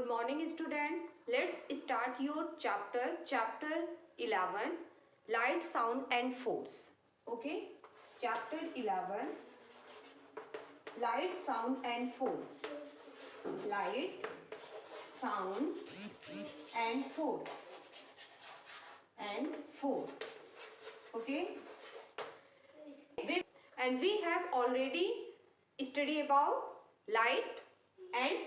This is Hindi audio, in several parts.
Good morning student. Let's start your chapter 11 light, sound and force. Okay, chapter 11 light, sound and force. Light, sound and force. Okay, and we have already studied about light and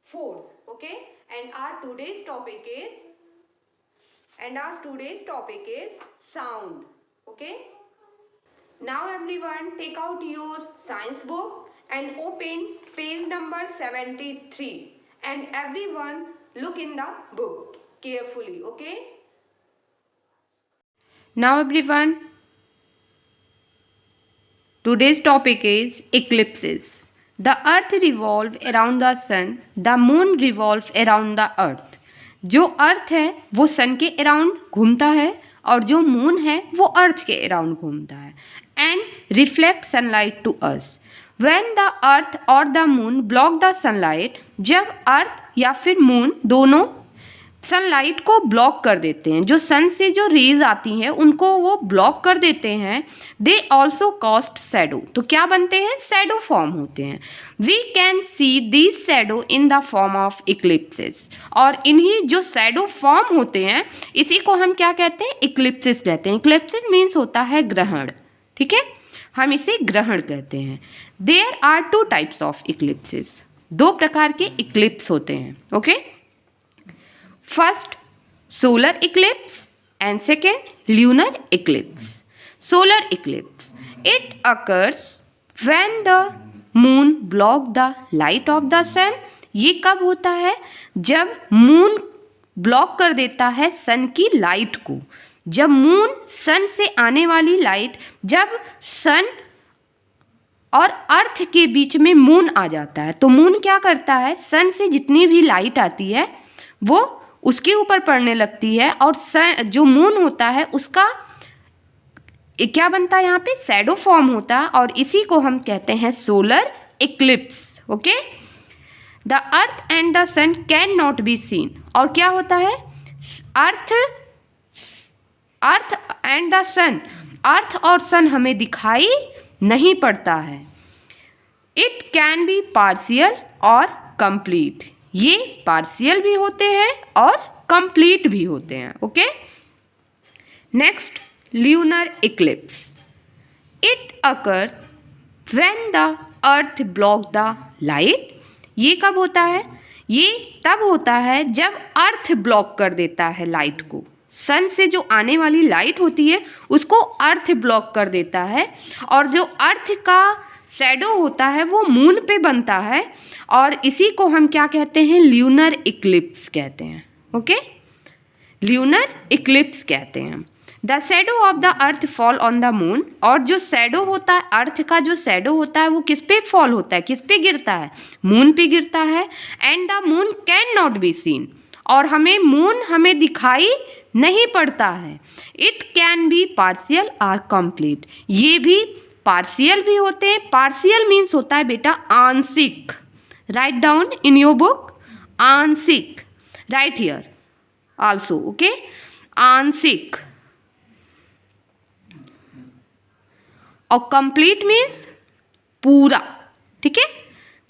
force. Okay, and our today's topic is sound. Okay, now everyone take out your science book and open page number 73 and everyone look in the book carefully. Okay, now everyone, today's topic is eclipses. The earth revolves around the sun, the moon revolves around the earth. जो अर्थ है वो सन के अराउंड घूमता है और जो मून है वो अर्थ के अराउंड घूमता है and reflect sunlight to us. When the earth और the moon block the sunlight, जब अर्थ या फिर मून दोनों सनलाइट को ब्लॉक कर देते हैं, जो सन से जो रेज आती हैं उनको वो ब्लॉक कर देते हैं, दे ऑल्सो कॉस्ट शैडो. तो क्या बनते हैं? शैडो फॉर्म होते हैं. We can see this shadow in the form of eclipses. और इन्हीं जो शैडो फॉर्म होते हैं इसी को हम क्या कहते हैं? इक्लिप्सेस कहते हैं. इक्लिप्सेस मीन्स होता है ग्रहण. ठीक है, हम इसे ग्रहण कहते हैं. There are 2 types of eclipses. 2 प्रकार के इक्लिप्स होते हैं. Okay, first solar eclipse and second lunar eclipse. Solar eclipse, it occurs when the moon block the light of the sun. ये कब होता है? जब मून ब्लॉक कर देता है सन की लाइट को. जब मून सन से आने वाली लाइट, जब सन और अर्थ के बीच में मून आ जाता है तो मून क्या करता है? सन से जितनी भी लाइट आती है वो उसके ऊपर पड़ने लगती है और सन जो मून होता है उसका क्या बनता है? यहाँ पे शैडो फॉर्म होता है और इसी को हम कहते हैं solar eclipse. Okay, the earth and the sun can not be seen. और क्या होता है? अर्थ एंड द सन, अर्थ और सन हमें दिखाई नहीं पड़ता है. इट कैन बी पार्शियल और कंप्लीट. ये पार्शियल भी होते हैं और कंप्लीट भी होते हैं. Okay, next lunar Eclipse. It occurs when the earth block the light. ये कब होता है? ये तब होता है जब अर्थ ब्लॉक कर देता है लाइट को. सन से जो आने वाली लाइट होती है उसको अर्थ ब्लॉक कर देता है और जो अर्थ का शैडो होता है वो मून पे बनता है और इसी को हम क्या कहते हैं? ल्यूनर इक्लिप्स कहते हैं. ओके, ल्यूनर इक्लिप्स कहते हैं. The shadow of the earth fall on the moon. और जो शैडो होता है, अर्थ का जो शैडो होता है वो किस पे फॉल होता है? किस पे गिरता है? मून पे गिरता है. And the moon can not be seen. और मून हमें दिखाई नहीं पड़ता है. इट कैन बी पार्शियल और कंप्लीट. ये भी पार्शियल भी होते हैं. पार्शियल मीन्स होता है बेटा आंशिक. Write down in your book आंशिक. Write here also. ओके, आंशिक. और कंप्लीट मीन्स पूरा. ठीक है,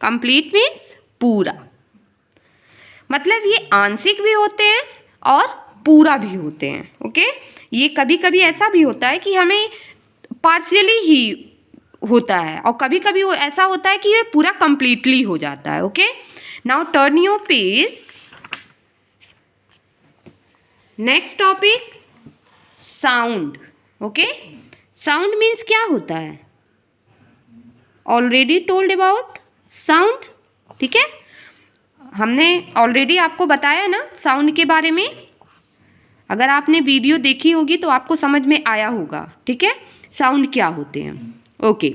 कंप्लीट मीन्स पूरा. मतलब ये आंशिक भी होते हैं और पूरा भी होते हैं. ओके, ये कभी कभी ऐसा भी होता है कि हमें पार्शियली ही होता है और कभी कभी वो ऐसा होता है कि ये पूरा कंप्लीटली हो जाता है. Okay, now turn your page. Next topic sound. Okay, sound means क्या होता है? Already told about sound. ठीक है, हमने ऑलरेडी आपको बताया ना साउंड के बारे में. अगर आपने वीडियो देखी होगी तो आपको समझ में आया होगा. ठीक है, साउंड क्या होते हैं. Okay,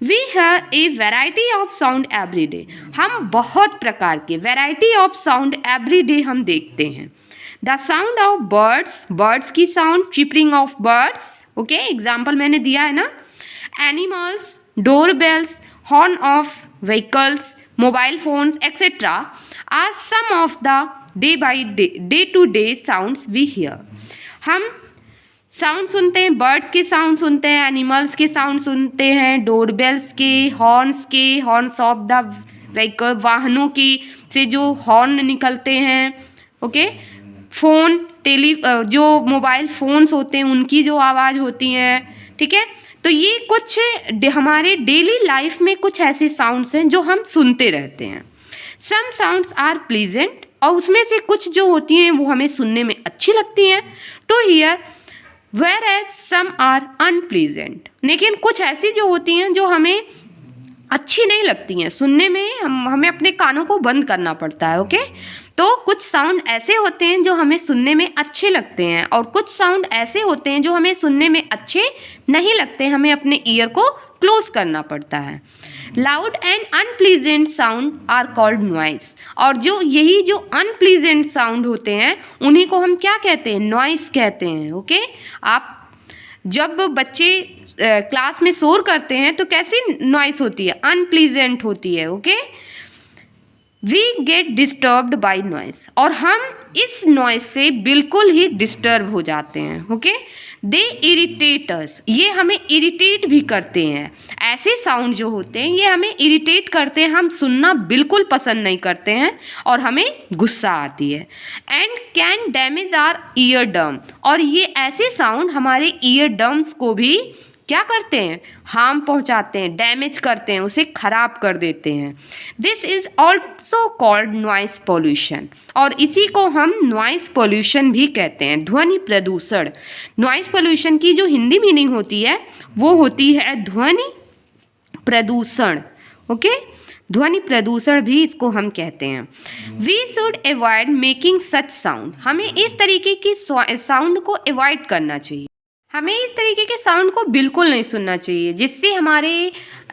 we have a variety of sound every day. हम बहुत प्रकार के variety of sound every day हम देखते हैं. The sound of birds, birds की sound, chirping of birds. Okay, example मैंने दिया है ना. Animals, door bells, horn of vehicles, mobile phones etcetera are some of the day to day sounds we hear. हम साउंड सुनते हैं, बर्ड्स के साउंड सुनते हैं, एनिमल्स के साउंड सुनते हैं, डोरबेल्स के, हॉर्न्स ऑफ द व्हीकल, वाहनों की से जो हॉर्न निकलते हैं, ओके, फ़ोन, जो मोबाइल फ़ोन्स होते हैं उनकी जो आवाज़ होती है, ठीक है। तो ये कुछ हमारे डेली लाइफ में कुछ ऐसे साउंड्स हैं जो हम सुनते रहते हैं। सम साउंड्स आर प्लीजेंट, और उसमें से कुछ जो होती हैं वो हमें सुनने में अच्छी लगती हैं to hear, whereas some are unpleasant, लेकिन कुछ ऐसी जो होती हैं जो हमें अच्छी नहीं लगती हैं सुनने में, हमें अपने कानों को बंद करना पड़ता है, ओके। तो कुछ साउंड ऐसे होते हैं जो हमें सुनने में अच्छे लगते हैं, और कुछ साउंड ऐसे होते हैं जो हमें सुनने में अच्छे नहीं लगते, हमें अपने ईयर को क्लोज करना पड़ता है। Loud and unpleasant sound are called noise, और यही जो अनप्लीजेंट साउंड होते हैं उन्हीं को हम क्या कहते हैं, नॉइस कहते हैं, ओके। आप जब बच्चे क्लास में शोर करते हैं तो कैसी नॉइस होती है, अनप्लीजेंट होती है, okay. We get disturbed by noise, और हम इस नॉइस से बिल्कुल ही डिस्टर्ब हो जाते हैं, ओके। दे इरिटेट अस, ये हमें इरिटेट भी करते हैं। ऐसे साउंड जो होते हैं ये हमें इरिटेट करते हैं, हम सुनना बिल्कुल पसंद नहीं करते हैं और हमें गुस्सा आती है। And can damage our ear drum, और ये ऐसे साउंड हमारे ईयर डर्म्स को भी क्या करते हैं, हार्म पहुंचाते हैं, डैमेज करते हैं, उसे खराब कर देते हैं। This is also called noise pollution, और इसी को हम नॉइस पोल्यूशन भी कहते हैं, ध्वनि प्रदूषण। नॉइस पोल्यूशन की जो हिंदी मीनिंग होती है वो होती है ध्वनि प्रदूषण, ओके। ध्वनि प्रदूषण भी इसको हम कहते हैं। We should avoid making such sound, हमें इस तरीके की साउंड को अवॉइड करना चाहिए, हमें इस तरीके के साउंड को बिल्कुल नहीं सुनना चाहिए जिससे हमारे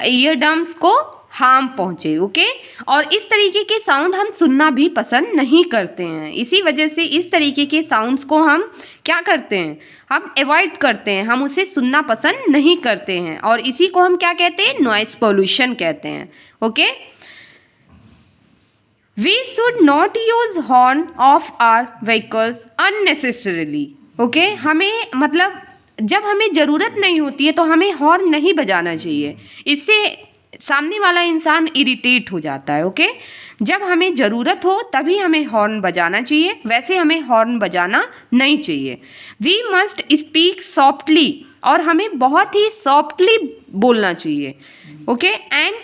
ईयर ड्रम्स को हार्म पहुँचे, ओके। और इस तरीके के साउंड हम सुनना भी पसंद नहीं करते हैं, इसी वजह से इस तरीके के साउंड्स को हम क्या करते हैं, हम अवॉइड करते हैं, हम उसे सुनना पसंद नहीं करते हैं, और इसी को हम क्या कहते हैं, नॉइस पोल्यूशन कहते हैं, okay. We should not use horn of our vehicles unnecessarily, okay. हमें मतलब जब हमें ज़रूरत नहीं होती है तो हमें हॉर्न नहीं बजाना चाहिए, इससे सामने वाला इंसान इरिटेट हो जाता है, ओके। जब हमें ज़रूरत हो तभी हमें हॉर्न बजाना चाहिए, वैसे हमें हॉर्न बजाना नहीं चाहिए। वी मस्ट स्पीक सॉफ्टली, और हमें बहुत ही सॉफ्टली बोलना चाहिए, okay. And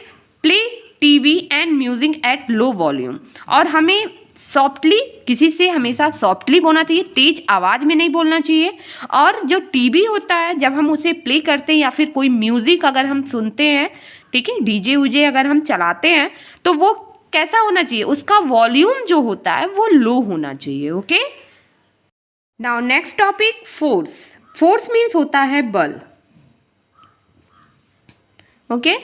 play TV and music at low volume, और हमें सॉफ्टली, किसी से हमेशा सॉफ्टली बोलना चाहिए, तेज़ आवाज़ में नहीं बोलना चाहिए। और जो टीवी होता है जब हम उसे प्ले करते हैं या फिर कोई म्यूज़िक अगर हम सुनते हैं, ठीक है, डीजे उजे अगर हम चलाते हैं तो वो कैसा होना चाहिए, उसका वॉल्यूम जो होता है वो लो होना चाहिए, okay. Now next topic, force. Force means होता है बल, ओके।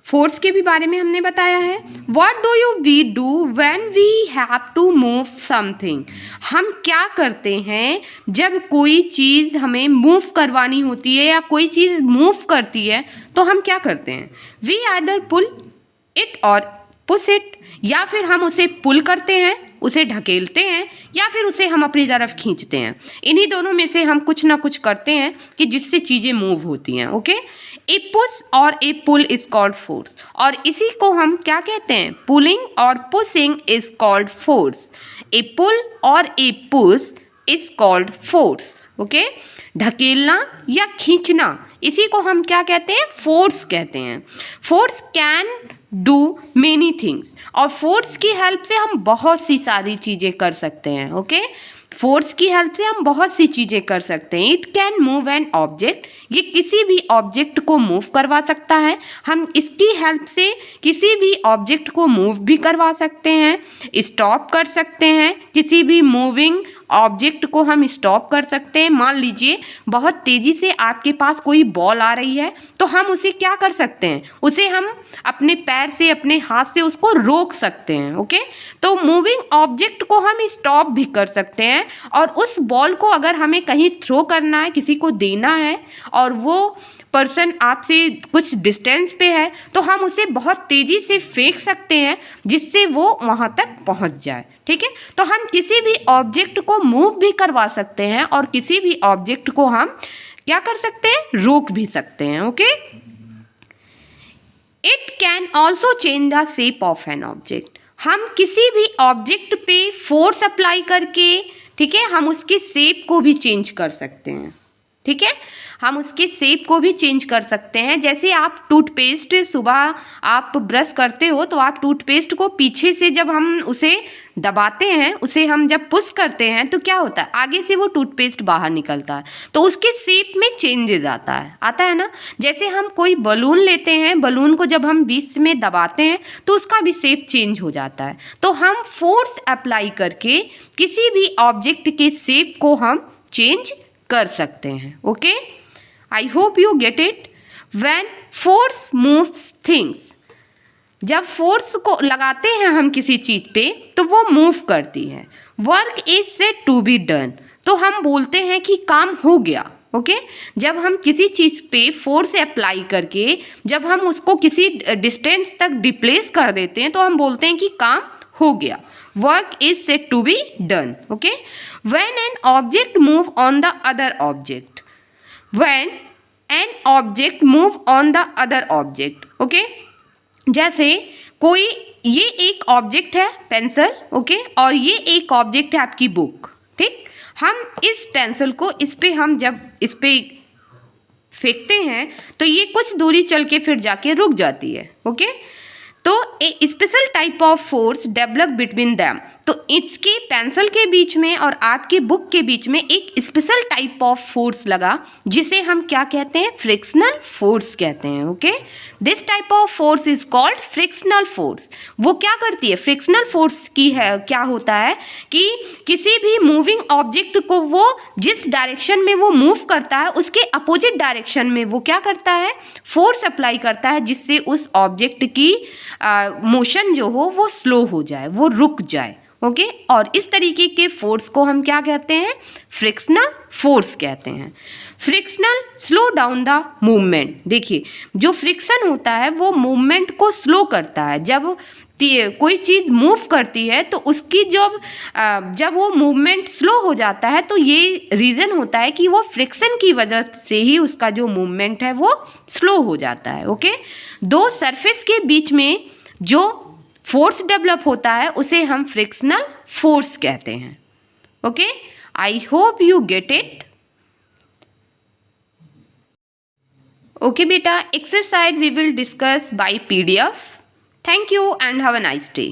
फोर्स के भी बारे में हमने बताया है। What do we do when we have to move something, हम क्या करते हैं जब कोई चीज़ हमें मूव करवानी होती है या कोई चीज़ मूव करती है तो हम क्या करते हैं, वी आइदर पुल इट और पुश इट, या फिर हम उसे पुल करते हैं, उसे ढकेलते हैं, या फिर उसे हम अपनी तरफ खींचते हैं। इन्हीं दोनों में से हम कुछ ना कुछ करते हैं कि जिससे चीज़ें मूव होती हैं, ओके। ए पुश और a pull is called force, और इसी को हम क्या कहते हैं, पुलिंग और pushing is called force. A pull और a push is called force, okay. ढकेलना या खींचना, इसी को हम क्या कहते हैं, फोर्स कहते हैं। Force can do many things, और फोर्स की हेल्प से हम बहुत सी सारी चीज़ें कर सकते हैं, ओके। फोर्स की हेल्प से हम बहुत सी चीज़ें कर सकते हैं। It can move an object, ये किसी भी ऑब्जेक्ट को मूव करवा सकता है, हम इसकी हेल्प से किसी भी ऑब्जेक्ट को मूव भी करवा सकते हैं, स्टॉप कर सकते हैं, किसी भी मूविंग ऑब्जेक्ट को हम स्टॉप कर सकते हैं। मान लीजिए बहुत तेज़ी से आपके पास कोई बॉल आ रही है तो हम उसे क्या कर सकते हैं, उसे हम अपने पैर से, अपने हाथ से उसको रोक सकते हैं, ओके। तो मूविंग ऑब्जेक्ट को हम स्टॉप भी कर सकते हैं, और उस बॉल को अगर हमें कहीं थ्रो करना है, किसी को देना है और वो पर्सन आपसे कुछ डिस्टेंस पे है तो हम उसे बहुत तेज़ी से फेंक सकते हैं जिससे वो वहाँ तक पहुँच जाए, ठीक है। तो हम किसी भी ऑब्जेक्ट को मूव भी करवा सकते हैं और किसी भी ऑब्जेक्ट को हम क्या कर सकते हैं, रोक भी सकते हैं, okay. It can also change the shape of an object. हम किसी भी ऑब्जेक्ट पे फोर्स अप्लाई करके, ठीक है, हम उसके शेप को भी चेंज कर सकते हैं, ठीक है, हम उसके शेप को भी चेंज कर सकते हैं। जैसे आप टूथपेस्ट सुबह आप ब्रश करते हो तो आप टूथपेस्ट को पीछे से जब हम उसे दबाते हैं, उसे हम जब पुश करते हैं तो क्या होता है, आगे से वो टूथपेस्ट बाहर निकलता है, तो उसके शेप में चेंजेस आता है ना। जैसे हम कोई बलून लेते हैं, बलून को जब हम बीच में दबाते हैं तो उसका भी शेप चेंज हो जाता है। तो हम फोर्स अप्लाई करके किसी भी ऑब्जेक्ट के शेप को हम चेंज कर सकते हैं, okay. I hope you get it. When force moves things, जब फोर्स को लगाते हैं हम किसी चीज़ पे तो वो मूव करती है। Work is said to be done, तो हम बोलते हैं कि काम हो गया, ओके। जब हम किसी चीज़ पे फोर्स अप्लाई करके जब हम उसको किसी डिस्टेंस तक डिप्लेस कर देते हैं तो हम बोलते हैं कि काम हो गया। Work is said to be done, okay. When an object move on the other object, when an object move on the other object, okay. जैसे कोई, ये एक ऑब्जेक्ट है पेंसिल, ओके, और ये एक ऑब्जेक्ट है आपकी बुक, ठीक। हम इस पेंसिल को इस पे हम जब इस पे फेंकते हैं तो ये कुछ दूरी चल के फिर जाके रुक जाती है, ओके। तो a special type of force develop between them, तो इसके पेंसिल के बीच में और आपके बुक के बीच में एक स्पेशल टाइप ऑफ फोर्स लगा जिसे हम क्या कहते हैं, फ्रिक्शनल फोर्स कहते हैं, okay. This type of force is called frictional force. वो क्या करती है, फ्रिक्शनल फोर्स की है, क्या होता है कि किसी भी मूविंग ऑब्जेक्ट को वो जिस डायरेक्शन में वो मूव करता है उसके अपोजिट डायरेक्शन में वो क्या करता है, फोर्स अप्लाई करता है, जिससे उस ऑब्जेक्ट की मोशन जो हो वो स्लो हो जाए, वो रुक जाए, ओके। और इस तरीके के फोर्स को हम क्या कहते हैं, फ्रिक्शनल फोर्स कहते हैं। Frictional slow down the movement, देखिए जो फ्रिक्शन होता है वो मूवमेंट को स्लो करता है। जब कोई चीज़ मूव करती है तो उसकी जब वो मूवमेंट स्लो हो जाता है तो ये रीज़न होता है कि वो फ्रिक्शन की वजह से ही उसका जो मूवमेंट है वो स्लो हो जाता है, ओके। दो सरफेस के बीच में जो फोर्स डेवलप होता है उसे हम फ्रिक्शनल फोर्स कहते हैं, okay. I hope you get it. Okay बेटा, exercise we will discuss by PDF. Thank you and have a nice day.